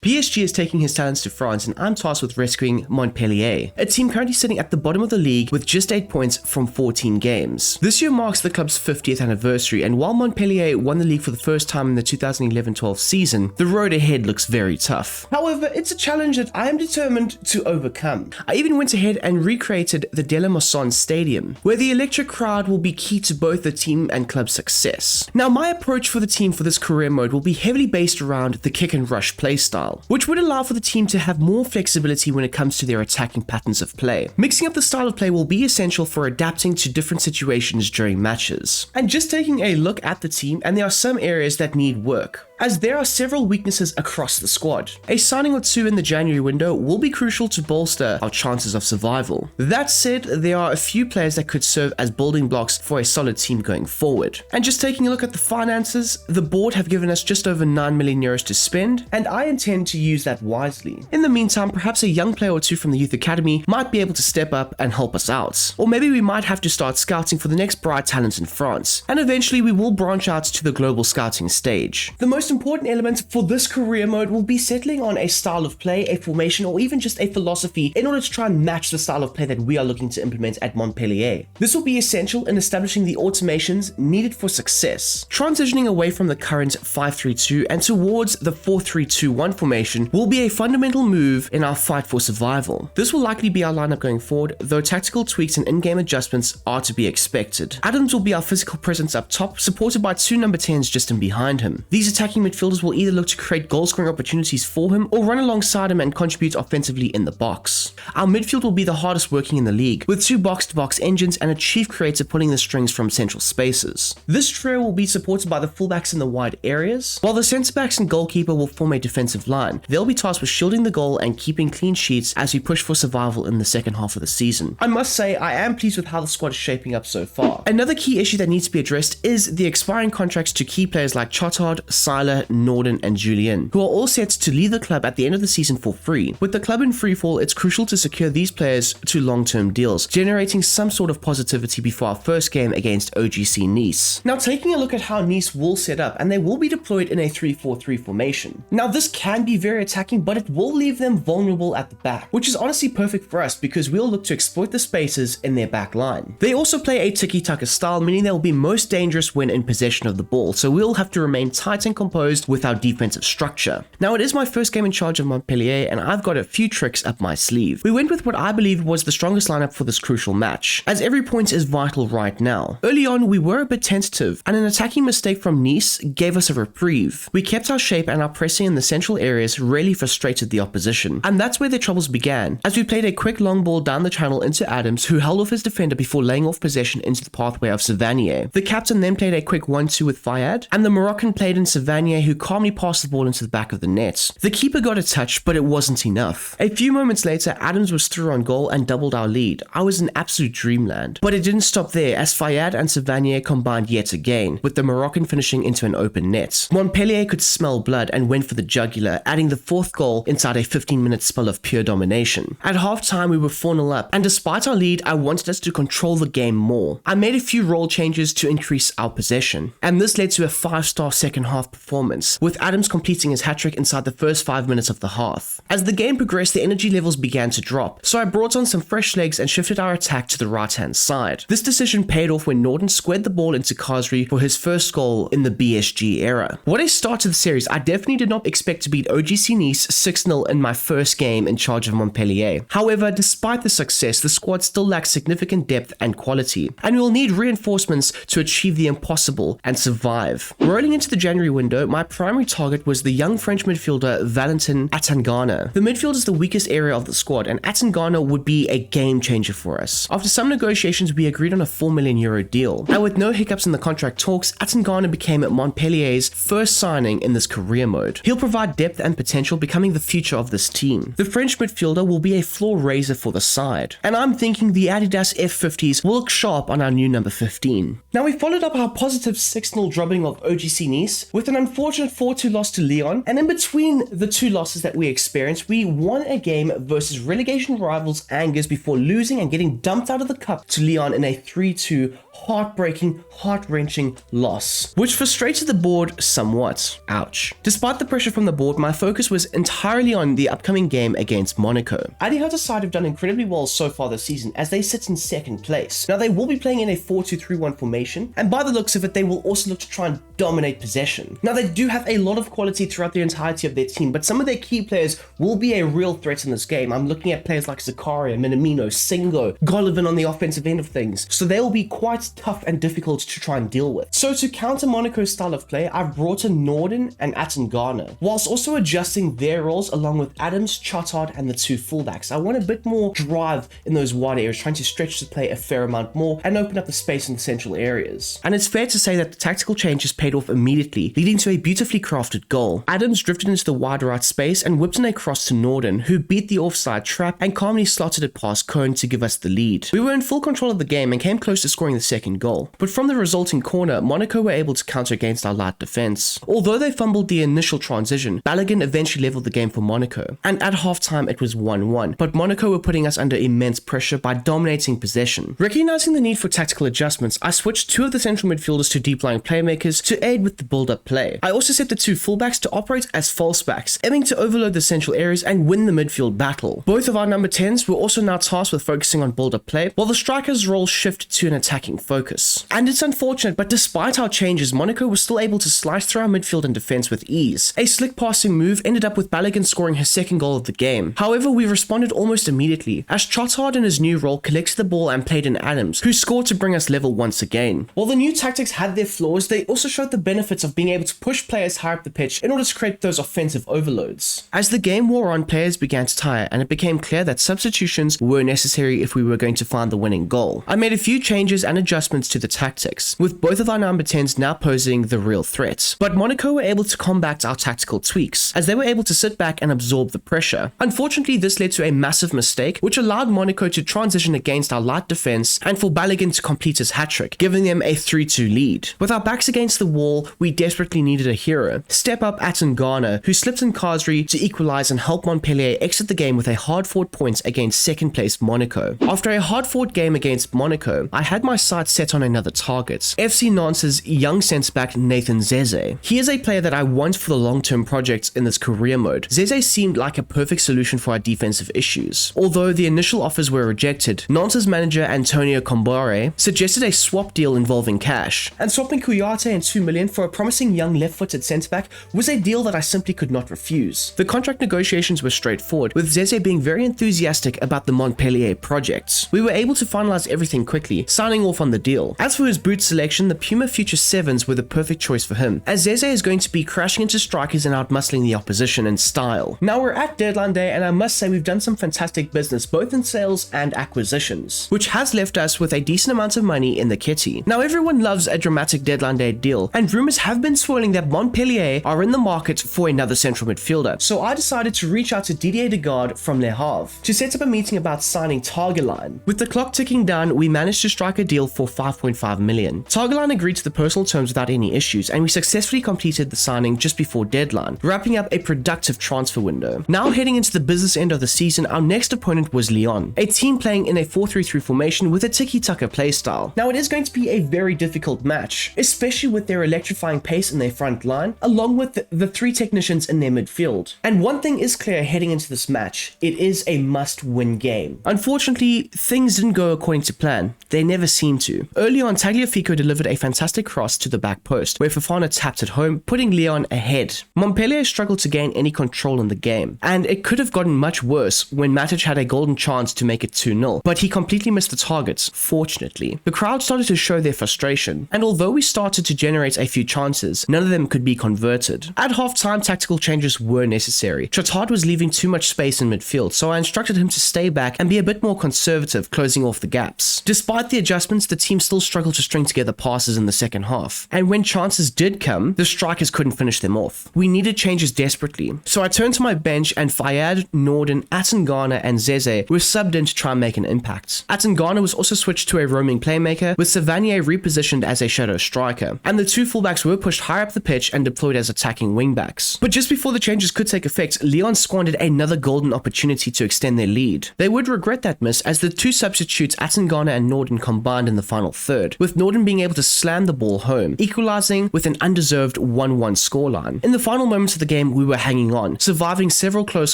PSG is taking his talents to France, and I'm tasked with rescuing Montpellier, a team currently sitting at the bottom of the league with just 8 points from 14 games. This year marks the club's 50th anniversary, and while Montpellier won the league for the first time in the 2011-12 season, the road ahead looks very tough. However, it's a challenge that I am determined to overcome. I even went ahead and recreated the De La Maison Stadium, where the electric crowd will be key to both the team and club's success. Now, my approach for the team for this career mode will be heavily based around the kick and rush playstyle, which would allow for the team to have more flexibility when it comes to their attacking patterns of play. Mixing up the style of play will be essential for adapting to different situations during matches. And just taking a look at the team, and there are some areas that need work, as there are several weaknesses across the squad. A signing or two in the January window will be crucial to bolster our chances of survival. That said, there are a few players that could serve as building blocks for a solid team going forward. And just taking a look at the finances, the board have given us just over 9 million euros to spend, and I intend to use that wisely. In the meantime, perhaps a young player or two from the youth academy might be able to step up and help us out. Or maybe we might have to start scouting for the next bright talents in France, and eventually we will branch out to the global scouting stage. The most important element for this career mode will be settling on a style of play, a formation, or even just a philosophy in order to try and match the style of play that we are looking to implement at Montpellier. This will be essential in establishing the automations needed for success. Transitioning away from the current 5-3-2 and towards the 4-3-2-1 formation will be a fundamental move in our fight for survival. This will likely be our lineup going forward, though tactical tweaks and in-game adjustments are to be expected. Adams will be our physical presence up top, supported by 2 number 10s just in behind him. These attacking midfielders will either look to create goal-scoring opportunities for him or run alongside him and contribute offensively in the box. Our midfield will be the hardest working in the league, with 2 box-to-box engines and a chief creator pulling the strings from central spaces. This trio will be supported by the fullbacks in the wide areas, while the centre-backs and goalkeeper will form a defensive line. They'll be tasked with shielding the goal and keeping clean sheets as we push for survival in the second half of the season. I must say, I am pleased with how the squad is shaping up so far. Another key issue that needs to be addressed is the expiring contracts to key players like Chotard, Seiler, Norden, and Julien, who are all set to leave the club at the end of the season for free. With the club in freefall, it's crucial to secure these players to long-term deals, generating some sort of positivity before our first game against OGC Nice. Now, taking a look at how Nice will set up, and they will be deployed in a 3-4-3 formation. Now, this can be very attacking, but it will leave them vulnerable at the back, which is honestly perfect for us because we'll look to exploit the spaces in their back line. They also play a tiki-taka style, meaning they will be most dangerous when in possession of the ball, so we'll have to remain tight and composed with our defensive structure. Now, it is my first game in charge of Montpellier, and I've got a few tricks up my sleeve. We went with what I believe was the strongest lineup for this crucial match, as every point is vital right now. Early on, we were a bit tentative, and an attacking mistake from Nice gave us a reprieve. We kept our shape, and our pressing in the central areas really frustrated the opposition, and that's where their troubles began, as we played a quick long ball down the channel into Adams, who held off his defender before laying off possession into the pathway of Savanier. The captain then played a quick 1-2 with Fayad, and the Moroccan played in Savanier, who calmly passed the ball into the back of the net. The keeper got a touch, but it wasn't enough. A few moments later, Adams was through on goal and doubled our lead. I was in absolute dreamland. But it didn't stop there, as Fayad and Savanier combined yet again, with the Moroccan finishing into an open net. Montpellier could smell blood and went for the jugular, adding the 4th goal inside a 15-minute spell of pure domination. At halftime, we were 4-0 up, and despite our lead, I wanted us to control the game more. I made a few role changes to increase our possession, and this led to a 5-star second half performance, with Adams completing his hat-trick inside the first 5 minutes of the half. As the game progressed, the energy levels began to drop, so I brought on some fresh legs and shifted our attack to the right-hand side. This decision paid off when Norden squared the ball into Khazri for his first goal in the BSG era. What a start to the series. I definitely did not expect to beat OGC Nice 6-0 in my first game in charge of Montpellier. However, despite the success, the squad still lacks significant depth and quality, and we will need reinforcements to achieve the impossible and survive. Rolling into the January window, my primary target was the young French midfielder Valentin Atangana. The midfield is the weakest area of the squad, and Atangana would be a game changer for us. After some negotiations, we agreed on a 4 million euro deal, and with no hiccups in the contract talks, Atangana became Montpellier's first signing in this career mode. He'll provide depth and potential, becoming the future of this team. The French midfielder will be a floor raiser for the side, and I'm thinking the Adidas F50s will look sharp on our new number 15. Now, we followed up our positive 6-0 drubbing of OGC Nice with an unfortunate 4-2 loss to Lyon, and in between the two losses that we experienced, we won a game versus relegation rivals Angers before losing and getting dumped out of the cup to Lyon in a 3-2 heartbreaking, heart-wrenching loss, which frustrated the board somewhat. Ouch. Despite the pressure from the board, my focus was entirely on the upcoming game against Monaco. Adi Huta's side have done incredibly well so far this season as they sit in second place. Now they will be playing in a 4-2-3-1 formation, and by the looks of it, they will also look to try and dominate possession. Now they do have a lot of quality throughout the entirety of their team, but some of their key players will be a real threat in this game. I'm looking at players like Zakaria, Minamino, Singo, Golovin on the offensive end of things, so they will be quite tough and difficult to try and deal with. So to counter Monaco's style of play, I've brought in Norden and Attengana, whilst also adjusting their roles along with Adams, Chotard, and the two fullbacks. I want a bit more drive in those wide areas, trying to stretch the play a fair amount more and open up the space in the central areas. And it's fair to say that the tactical changes paid off immediately, leading to a beautifully crafted goal. Adams drifted into the wide right space and whipped in a cross to Norden, who beat the offside trap and calmly slotted it past Cohn to give us the lead. We were in full control of the game and came close to scoring the second goal, but from the resulting corner, Monaco were able to counter against our light defense. Although they fumbled the initial transition, Balogun eventually leveled the game for Monaco, and at halftime it was 1-1, but Monaco were putting us under immense pressure by dominating possession. Recognizing the need for tactical adjustments, I switched two of the central midfielders to deep-lying playmakers to aid with the build-up play. I also set the two fullbacks to operate as false backs, aiming to overload the central areas and win the midfield battle. Both of our number 10s were also now tasked with focusing on build-up play, while the strikers' role shifted to an attacking focus. And it's unfortunate, but despite our changes, Monaco was still able to slice through our midfield and defense with ease. A slick passing move ended up with Balogun scoring his second goal of the game. However, we responded almost immediately, as Chotard in his new role collected the ball and played in Adams, who scored to bring us level once again. While the new tactics had their flaws, they also showed the benefits of being able to push players higher up the pitch in order to create those offensive overloads. As the game wore on, players began to tire, and it became clear that substitutions were necessary if we were going to find the winning goal. I made a few changes and adjustments to the tactics, with both of our number 10s now posing the real threat. But Monaco were able to combat our tactical tweaks, as they were able to sit back and absorb the pressure. Unfortunately, this led to a massive mistake, which allowed Monaco to transition against our light defense and for Balogun to complete his hat-trick, giving them a 3-2 lead. With our backs against the wall, we desperately needed a hero. Step up Attengana, who slipped in Khazri to equalize and help Montpellier exit the game with a hard-fought point against second-place Monaco. After a hard-fought game against Monaco, I had my sights set on another target, FC Nantes' young centre-back Nathan Zeze. He is a player that I want for the long-term projects in this career mode. Zeze seemed like a perfect solution for our defensive issues. Although the initial offers were rejected, Nantes manager Antonio Combare suggested a swap deal involving cash, and swapping Kouyaté and 2 million for a promising young left-footed centre-back was a deal that I simply could not refuse. The contract negotiations were straightforward, with Zeze being very enthusiastic about the Montpellier projects. We were able to finalize everything quickly, signing off on the deal. As for his boot selection, the Puma Future 7s were the perfect choice for him, as Zeze is going to be crashing into strikers and outmuscling the opposition in style. Now we're at deadline day, and I must say we've done some fantastic business both in sales and acquisitions, which has left us with a decent amount of money in the kitty. Now everyone loves a dramatic deadline day deal, and rumors have been swirling that Montpellier are in the market for another central midfielder, so I decided to reach out to Didier Degarde from Le Havre to set up a meeting about signing Targeline. With the clock ticking down, we managed to strike a deal for 5.5 million. Targeline agreed to the personal terms without any issues, and we successfully completed the signing just before deadline, wrapping up a productive transfer window. Now heading into the business end of the season, our next opponent was Lyon, a team playing in a 4-3-3 formation with a tiki-taka playstyle. Now it is going to be a very difficult match, especially with their electrifying pace in their front line, along with the three technicians in their midfield. And one thing is clear heading into this match, it is a must-win game. Unfortunately, things didn't go according to plan. They never seem to. Early on, Tagliafico delivered a fantastic cross to the back post, where Fofana tapped it home, putting Lyon ahead. Montpellier struggled to gain any control in the game, and it could have gotten much worse when Matic had a golden chance to make it 2-0, but he completely missed the targets, fortunately. The crowd started to show their frustration, and although we started to generate a few chances, none of them could be converted. At half-time, tactical changes were necessary. Chotard was leaving too much space in midfield, so I instructed him to stay back and be a bit more conservative, closing off the gaps. Despite the adjustments, the team still struggled to string together passes in the second half, and when chances did come, the strikers couldn't finish them off. We needed changes desperately, so I turned to my bench, and Fayad, Norden, Attengana, and Zeze were subbed in to try and make an impact. Attengana was also switched to a roaming playmaker, with Savanier repositioned as a shadow striker, and the two fullbacks were pushed higher up the the pitch and deployed as attacking wingbacks. But just before the changes could take effect, Lyon squandered another golden opportunity to extend their lead. They would regret that miss as the two substitutes Attengana and Norden combined in the final third, with Norden being able to slam the ball home, equalizing with an undeserved 1-1 scoreline. In the final moments of the game, we were hanging on, surviving several close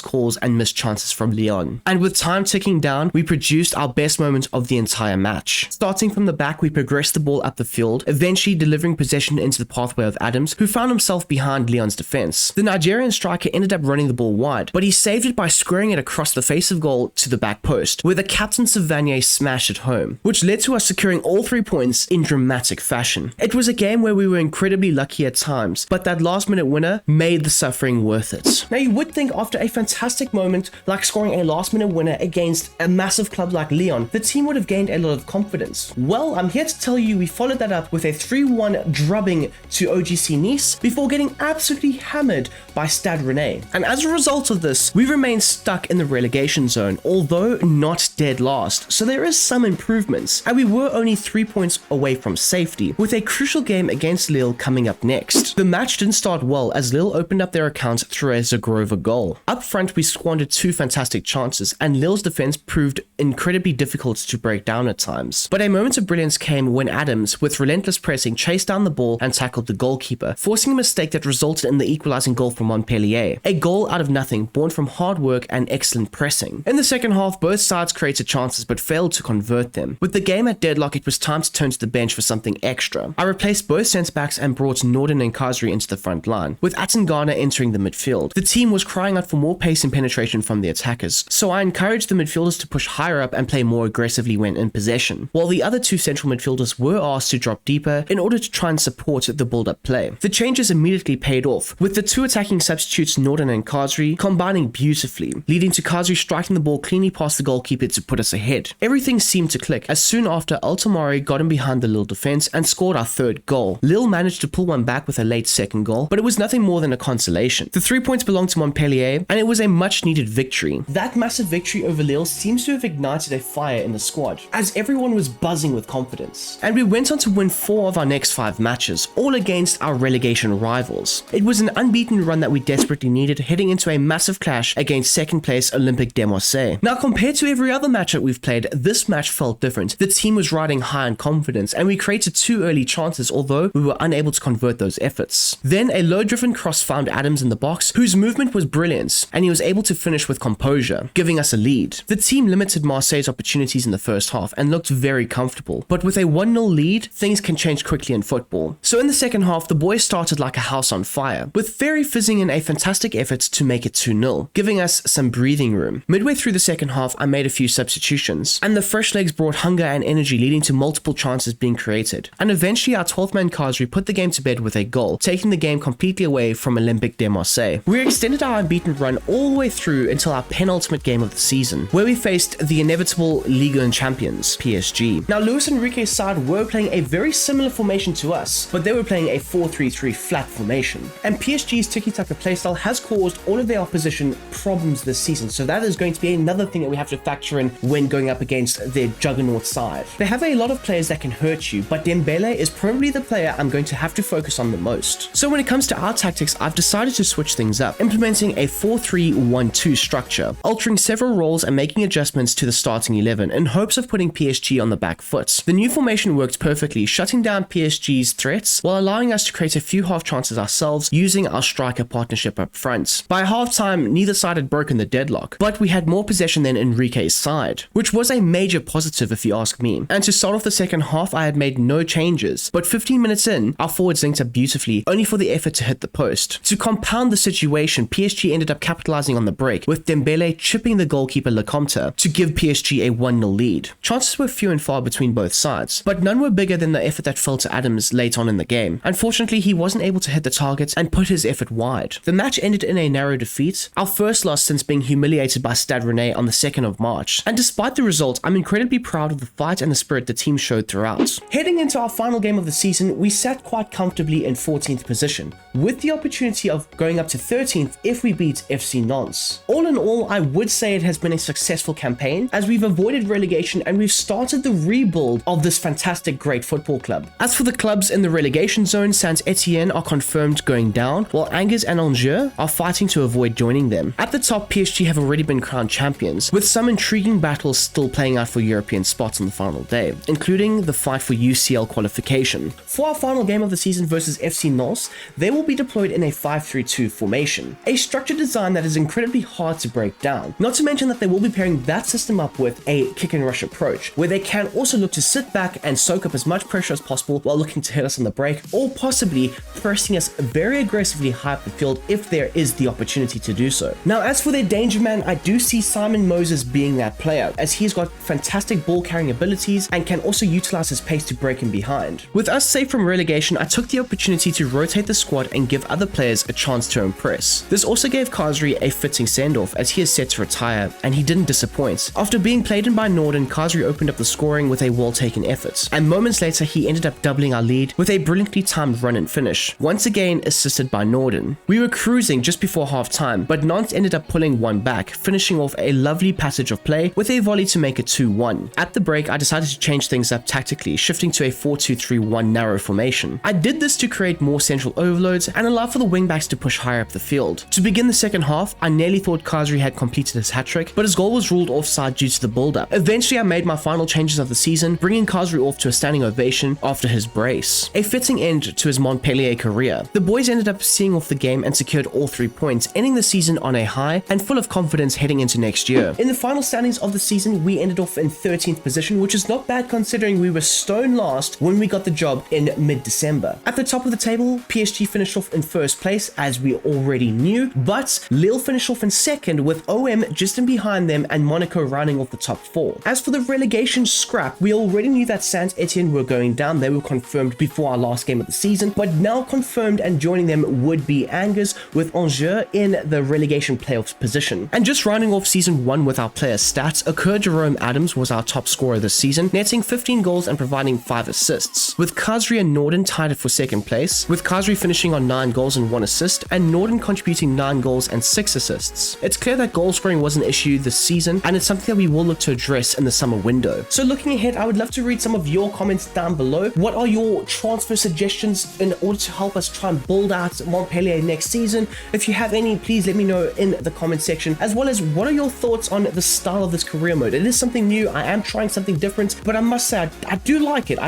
calls and missed chances from Lyon. And with time ticking down, we produced our best moment of the entire match. Starting from the back, we progressed the ball up the field, eventually delivering possession into the pathway of Adams, who found himself behind Lyon's defense. The Nigerian striker ended up running the ball wide, but he saved it by squaring it across the face of goal to the back post, where the captain Savanier smashed it home, which led to us securing all 3 points in dramatic fashion. It was a game where we were incredibly lucky at times, but that last minute winner made the suffering worth it. Now you would think after a fantastic moment like scoring a last minute winner against a massive club like Lyon, the team would have gained a lot of confidence. Well, I'm here to tell you we followed that up with a 3-1 drubbing to OGC Nice before getting absolutely hammered by Stade Rennais. And as a result of this, we remain stuck in the relegation zone, although not dead last, so there is some improvements, and we were only 3 points away from safety, with a crucial game against Lille coming up next. The match didn't start well as Lille opened up their account through a Zagrova goal. Up front, we squandered 2 fantastic chances, and Lille's defense proved incredibly difficult to break down at times. But a moment of brilliance came when Adams, with relentless pressing, chased down the ball and tackled the goalkeeper, forcing a mistake that resulted in the equalizing goal from Montpellier. A goal out of nothing, born from hard work and excellent pressing. In the second half, both sides created chances but failed to convert them. With the game at deadlock, it was time to turn to the bench for something extra. I replaced both centre-backs and brought Norden and Khazri into the front line, with Attengana entering the midfield. The team was crying out for more pace and penetration from the attackers, so I encouraged the midfielders to push higher up and play more aggressively when in possession, while the other 2 central midfielders were asked to drop deeper in order to try and support the build-up play. The changes immediately paid off, with the 2 attacking substitutes Norden and Khazri combining beautifully, leading to Khazri striking the ball cleanly past the goalkeeper to put us ahead. Everything seemed to click as soon after Altamari got in behind the Lille defense and scored our 3rd goal. Lille managed to pull one back with a late 2nd goal, but it was nothing more than a consolation. The 3 points belonged to Montpellier, and it was a much needed victory. That massive victory over Lille seems to have ignited a fire in the squad, as everyone was buzzing with confidence. And we went on to win 4 of our next 5 matches, all against our relegation rivals. It was an unbeaten run that we desperately needed, heading into a massive clash against 2nd place Olympique de Marseille. Now, compared to every other match that we've played, this match felt different. The team was riding high in confidence, and we created 2 early chances, although we were unable to convert those efforts. Then a low-driven cross found Adams in the box, whose movement was brilliant, and he was able to finish with composure, giving us a lead. The team limited Marseille's opportunities in the first half and looked very comfortable, but with a 1-0 lead, things can change quickly in football. So in the second half, the boys started like a house on fire, with Ferry fizzing in a fantastic effort to make it 2-0, giving us some breathing room. Midway through the second half, I made a few substitutions, and the fresh legs brought hunger and energy, leading to multiple chances being created. And eventually, our 12th man Khazri put the game to bed with a goal, taking the game completely away from Olympique de Marseille. We extended our unbeaten run all the way through until our penultimate game of the season, where we faced the inevitable Ligue champions, PSG. Now, Luis Enrique's side were playing a very similar formation to us, but they were playing a 4-3-3 flat formation. And PSG's tiki-taka playstyle has caused all of their opposition problems this season, so that is going to be another thing that we have to factor in when going up against their juggernaut side. They have a lot of players that can hurt you, but Dembele is probably the player I'm going to have to focus on the most. So when it comes to our tactics, I've decided to switch things up, implementing a 4-3-1-2 structure, altering several roles and making adjustments to the starting 11 in hopes of putting PSG on the back foot. The new formation worked perfectly, shutting down PSG's threats while allowing us to create a few half chances ourselves using our striker partnership up front. By halftime, neither side had broken the deadlock, but we had more possession than Enrique's side, which was a major positive if you ask me. And to start off the second half, I had made no changes, but 15 minutes in, our forwards linked up beautifully, only for the effort to hit the post. To compound the situation, PSG ended up capitalizing on the break, with Dembele chipping the goalkeeper Lecomte to give PSG a 1-0 lead. Chances were few and far between both sides, but none were bigger than the effort that fell to Adams late on in the game. Unfortunately, he wasn't able to hit the target and put his effort wide. wide. The match ended in a narrow defeat, our first loss since being humiliated by Stade Rennais on the 2nd of March. And despite the result, I'm incredibly proud of the fight and the spirit the team showed throughout. Heading into our final game of the season, we sat quite comfortably in 14th position, with the opportunity of going up to 13th if we beat FC Nantes. All in all, I would say it has been a successful campaign, as we've avoided relegation and we've started the rebuild of this fantastic great football club. As for the clubs in the relegation zone, Saint-Etienne are confirmed going down, while Angers and Angers are fighting to avoid joining them. At the top, PSG have already been crowned champions, with some intriguing battles still playing out for European spots on the final day, including the fight for UCL qualification. For our final game of the season versus FC Nantes, they will be deployed in a 5-3-2 formation, a structured design that is incredibly hard to break down. Not to mention that they will be pairing that system up with a kick and rush approach, where they can also look to sit back and soak up as much pressure as possible while looking to hit us on the break, or possibly pressing us very aggressively high up the field if there is the opportunity to do so. Now, as for their danger man, I do see Simon Moses being that player, as he's got fantastic ball carrying abilities and can also utilize his pace to break him behind. With us safe from relegation, I took the opportunity to rotate the squad and give other players a chance to impress. This also gave Khazri a fitting send-off, as he is set to retire, and he didn't disappoint. After being played in by Norden, Khazri opened up the scoring with a well-taken effort, and moments later he ended up doubling our lead with a brilliantly timed run and finish, once again assisted by Norden. We were cruising just before half-time, but Nantes ended up pulling one back, finishing off a lovely passage of play with a volley to make it 2-1. At the break, I decided to change things up tactically, shifting to a 4-2-3-1 narrow formation. I did this to create more central overloads and allow for the wingbacks to push higher up the field. To begin the second half, I nearly thought Khazri had completed his hat-trick, but his goal was ruled offside due to the build-up. Eventually, I made my final changes of the season, bringing Khazri off to a standing ovation after his brace. A fitting end to his Montpellier career. The boys ended up seeing off the game and secured all 3 points, ending the season on a high and full of confidence heading into next year. In the final standings of the season, we ended off in 13th position, which is not bad considering we were stone last when we got the job in mid-December. At the top of the table, PSG finished off in first place, as we already knew, but Lille finished off in second with OM just in behind them and Monaco rounding off the top 4. As for the relegation scrap, we already knew that Saint-Etienne were going down. They were confirmed before our last game of the season, but now confirmed and joining them would be Angers, with Angers in the relegation playoffs position. And just rounding off season 1 with our player stats, Jerome Adams was our top scorer this season, netting 15 goals and providing 5 assists, with Khazri and Norden tied for second place, with Khazri finishing on 9 goals and 1 assist, and Norden contributing 9 goals and 6 assists. It's clear that goal scoring was an issue this season, and it's something that we will look to address in the summer window. So looking ahead, I would love to read some of your comments down below. What are your transfer suggestions in order to help us try and build out Montpellier next season? If you have any, please let me know in the comment section, as well as what are your thoughts on the style of this career mode. It is something new. I am trying something different, but I must say I do like it,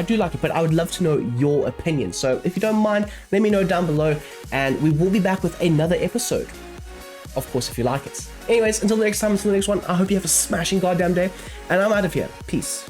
but I would love to know your opinion. So if you don't mind, let me know down below, and we will be back with another episode, of course, if you like it. Anyways, until the next time, until the next one, I hope you have a smashing goddamn day, and I'm out of here. Peace.